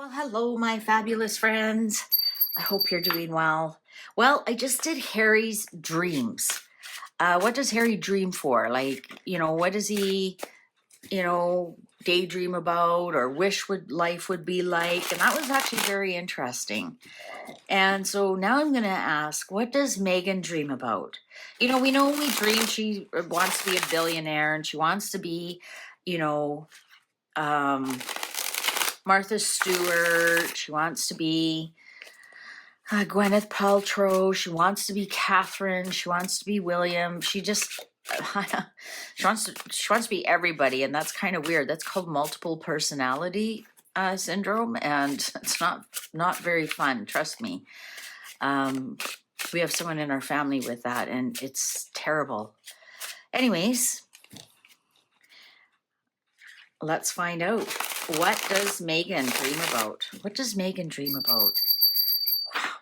Well, hello, my fabulous friends. I hope you're doing well. Well, I just did Harry's dreams. What does Harry dream for? Like, what does he, daydream about or wish life would be like? And that was actually very interesting. And so now I'm going to ask, what does Meghan dream about? We know we dream she wants to be a billionaire and she wants to be, you know, um, Martha Stewart. She wants to be Gwyneth Paltrow. She wants to be Catherine. She wants to be William. She wants to be everybody, and that's kind of weird. That's called multiple personality syndrome, and it's not very fun. Trust me. We have someone in our family with that, and it's terrible. Anyways, let's find out. What does Meghan dream about? What does Meghan dream about?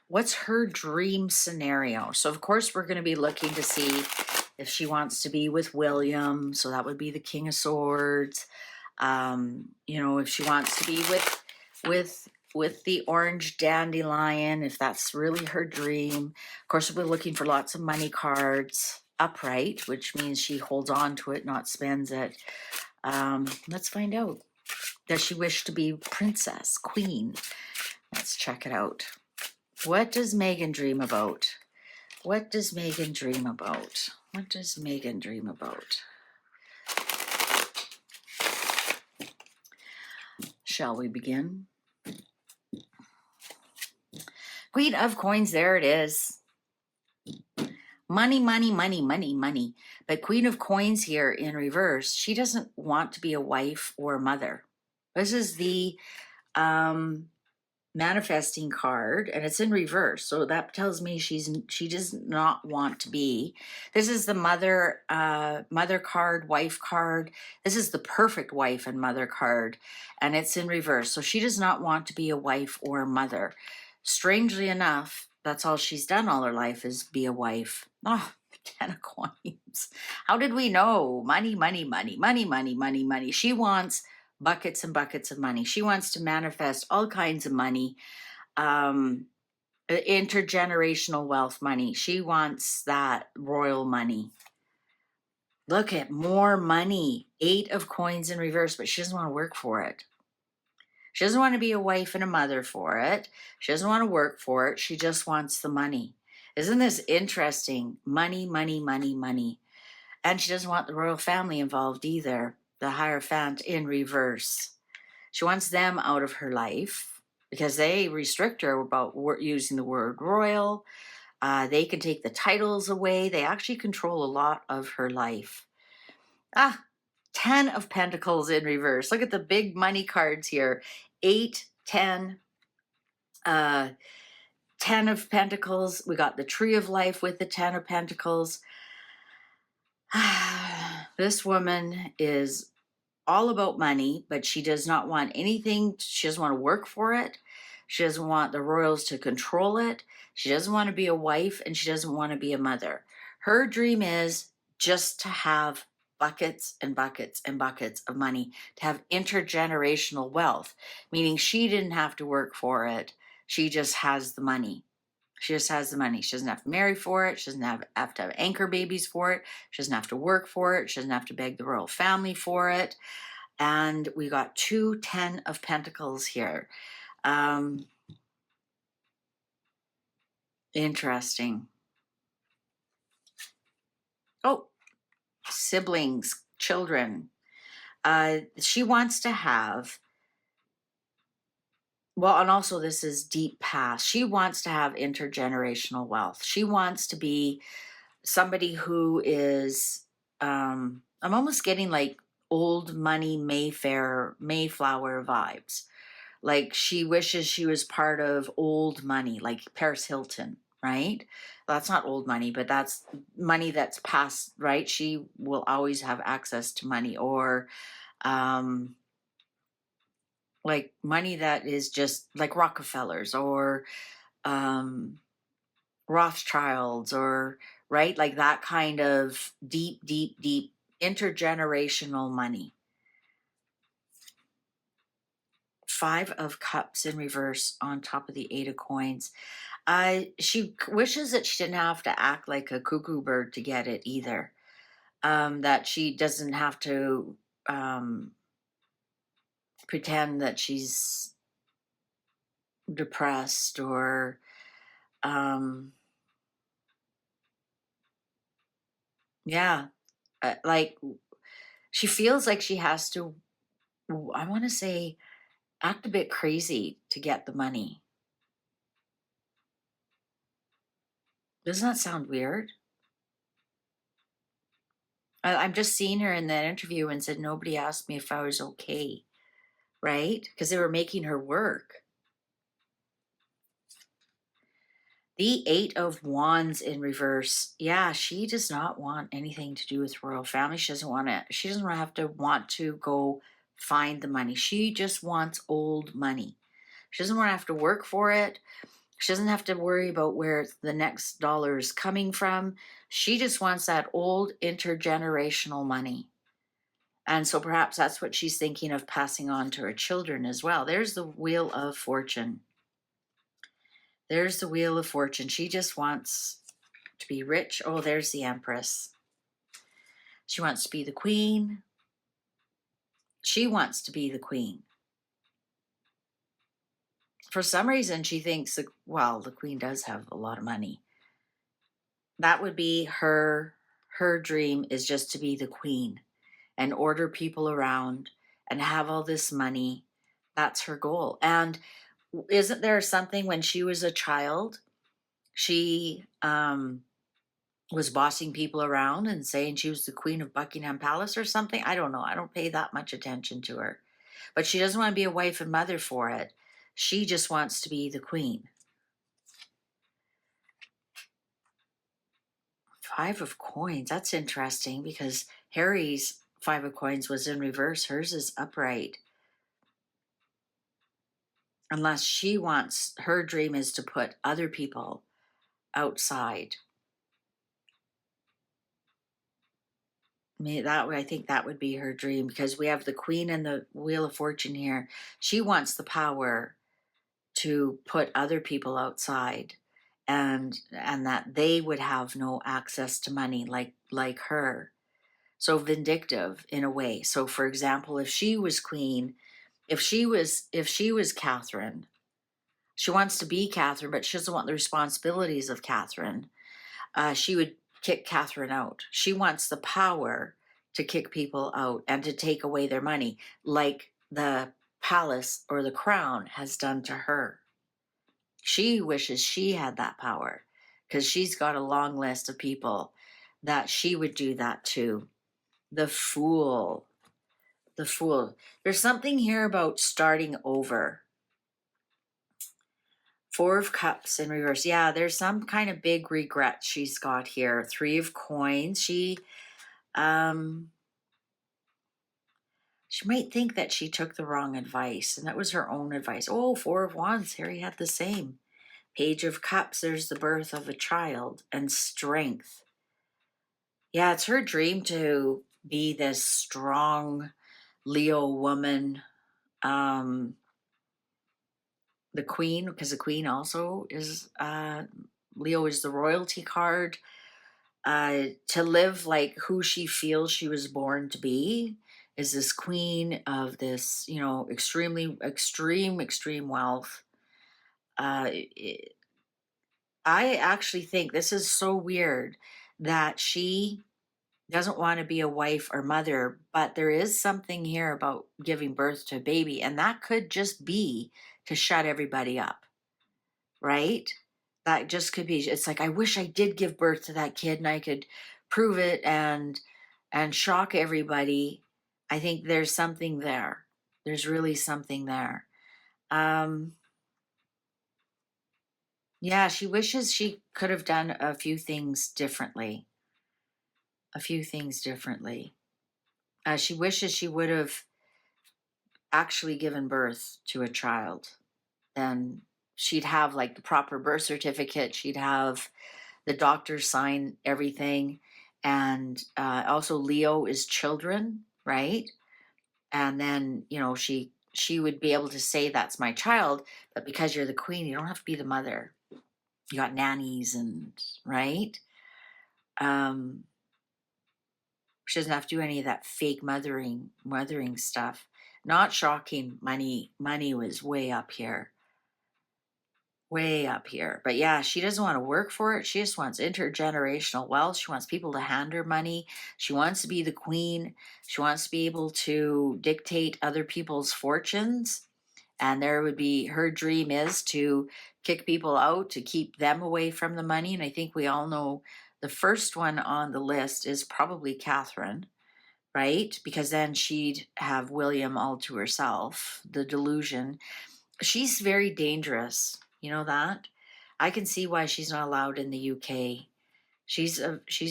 What's her dream scenario? So, of course, we're going to be looking to see if she wants to be with William. So that would be the King of Swords. If she wants to be with the orange dandelion, if that's really her dream. Of course, we'll be looking for lots of money cards upright, which means she holds on to it, not spends it. Let's find out. Does she wish to be princess, queen? Let's check it out. What does Meghan dream about? What does Meghan dream about? What does Meghan dream about? Shall we begin? Queen of Coins, there it is. Money, money, money, money, money. But Queen of Coins here in reverse, she doesn't want to be a wife or a mother. This is the manifesting card, and it's in reverse, so that tells me she does not want to be. This is the mother card, wife card. This is the perfect wife and mother card, and it's in reverse, so she does not want to be a wife or a mother. Strangely enough, that's all she's done all her life, is be a wife. 10 of Coins. How did we know? Money, money, money, money, money, money, money. She wants buckets and buckets of money. She wants to manifest all kinds of money, intergenerational wealth money. She wants that royal money. Look at more money. 8 of Coins in reverse, but she doesn't want to work for it. She doesn't want to be a wife and a mother for it. She doesn't want to work for it. She just wants the money. Isn't this interesting? Money, money, money, money. And she doesn't want the royal family involved either. The Hierophant in reverse. She wants them out of her life because they restrict her about using the word royal. They can take the titles away. They actually control a lot of her life. 10 of Pentacles in reverse. Look at the big money cards here. 8, 10, 10 of Pentacles. We got the Tree of Life with the 10 of Pentacles. This woman is all about money, but she does not want anything. She doesn't want to work for it. She doesn't want the royals to control it. She doesn't want to be a wife, and she doesn't want to be a mother. Her dream is just to have buckets and buckets and buckets of money, to have intergenerational wealth, meaning she didn't have to work for it. She just has the money. She just has the money. She doesn't have to marry for it. She doesn't have to have anchor babies for it. She doesn't have to work for it. She doesn't have to beg the royal family for it. And we got 2 10 of Pentacles here. Interesting. Oh, siblings, children. She wants to have, well, and also this is deep past. She wants to have intergenerational wealth. She wants to be somebody who is, I'm almost getting like old money Mayfair, Mayflower vibes. Like she wishes she was part of old money, like Paris Hilton, right? That's not old money, but that's money that's past, right? She will always have access to money, or like money that is just like Rockefellers or Rothschilds, or right, like that kind of deep, deep, deep intergenerational money. Five of Cups in reverse on top of the Eight of Coins. She wishes that she didn't have to act like a cuckoo bird to get it either. That she doesn't have to pretend that she's depressed or yeah, like she feels like she has to, I want to say, act a bit crazy to get the money. Doesn't that sound weird? I'm just seeing her in that interview and said, nobody asked me if I was okay, right? Because they were making her work. The Eight of Wands in reverse. Yeah, she does not want anything to do with royal family. She doesn't want to, she doesn't have to want to go find the money. She just wants old money. She doesn't want to have to work for it. She doesn't have to worry about where the next dollar is coming from. She just wants that old intergenerational money. And so perhaps that's what she's thinking of passing on to her children as well. There's the Wheel of Fortune. There's the Wheel of Fortune. She just wants to be rich. Oh, there's the Empress. She wants to be the queen. She wants to be the queen. For some reason, she thinks, well, the queen does have a lot of money. That would be her dream, is just to be the queen and order people around and have all this money. That's her goal. And isn't there something when she was a child, she was bossing people around and saying she was the queen of Buckingham Palace or something? I don't know. I don't pay that much attention to her. But she doesn't want to be a wife and mother for it. She just wants to be the queen. Five of Coins. That's interesting because Harry's Five of Coins was in reverse. Hers is upright. Unless she wants, her dream is to put other people outside. I think that would be her dream, because we have the Queen and the Wheel of Fortune here. She wants the power to put other people outside, and that they would have no access to money like her. So vindictive in a way. So for example, if she was queen, if she was Catherine, she wants to be Catherine, but she doesn't want the responsibilities of Catherine. She would kick Catherine out. She wants the power to kick people out and to take away their money, like the palace or the crown has done to her. She wishes she had that power because she's got a long list of people that she would do that to. The Fool. The Fool. There's something here about starting over. Four of Cups in reverse. Yeah, there's some kind of big regret she's got here. Three of Coins. She might think that she took the wrong advice, and that was her own advice. Oh, Four of Wands. Harry had the same. Page of Cups. There's the birth of a child and strength. Yeah, it's her dream to be this strong Leo woman. The Queen, because the Queen also is, Leo is the royalty card. To live like who she feels she was born to be, is this queen of this, extreme wealth. I actually think this is so weird that she doesn't want to be a wife or mother, but there is something here about giving birth to a baby, and that could just be to shut everybody up, right? That just could be, it's like, I wish I did give birth to that kid and I could prove it and shock everybody. I think there's something there. There's really something there. Yeah, she wishes she could have done a few things differently. She wishes she would have actually given birth to a child. Then she'd have like the proper birth certificate. She'd have the doctor sign everything. And also Leo is children, right? And then, she she would be able to say, that's my child, but because you're the queen, you don't have to be the mother. You got nannies and, right? She doesn't have to do any of that fake mothering stuff. Not shocking. Money was way up here. Way up here. But yeah, she doesn't want to work for it. She just wants intergenerational wealth. She wants people to hand her money. She wants to be the queen. She wants to be able to dictate other people's fortunes. And there would be, her dream is to kick people out, to keep them away from the money. And I think we all know the first one on the list is probably Catherine, right? Because then she'd have William all to herself, the delusion. She's very dangerous. You know that? I can see why she's not allowed in the UK. She's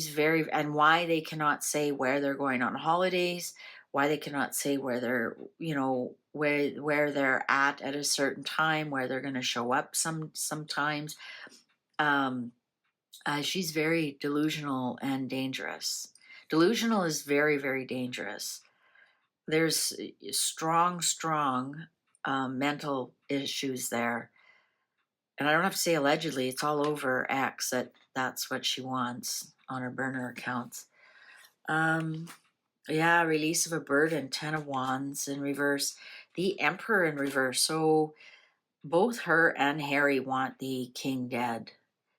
very, and why they cannot say where they're going on holidays, why they cannot say where they're, you know, where they're at a certain time, where they're going to show up sometimes. She's very delusional and dangerous. Delusional is very, very dangerous. There's strong mental issues there. And I don't have to say allegedly, it's all over X that that's what she wants on her burner accounts. Yeah, release of a burden, 10 of Wands in reverse, the Emperor in reverse. So both her and Harry want the king dead.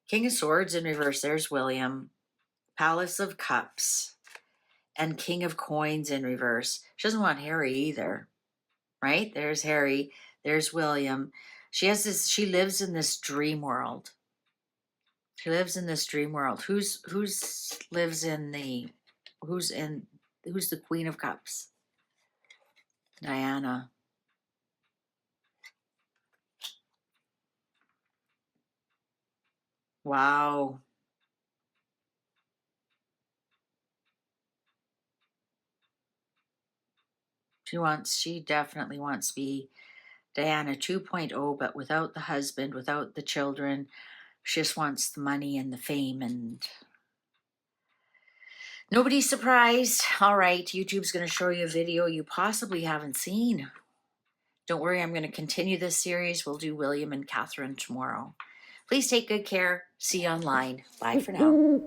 King of Swords in reverse, there's William. Palace of Cups and King of Coins in reverse. She doesn't want Harry either, right? There's Harry, there's William. She lives in this dream world. She lives in this dream world. Who's the Queen of Cups? Diana. Wow. She definitely wants to be Diana 2.0, but without the husband, without the children. She just wants the money and the fame, and nobody's surprised. All right, YouTube's going to show you a video you possibly haven't seen. Don't worry, I'm going to continue this series. We'll do William and Catherine tomorrow. Please take good care. See you online. Bye for now.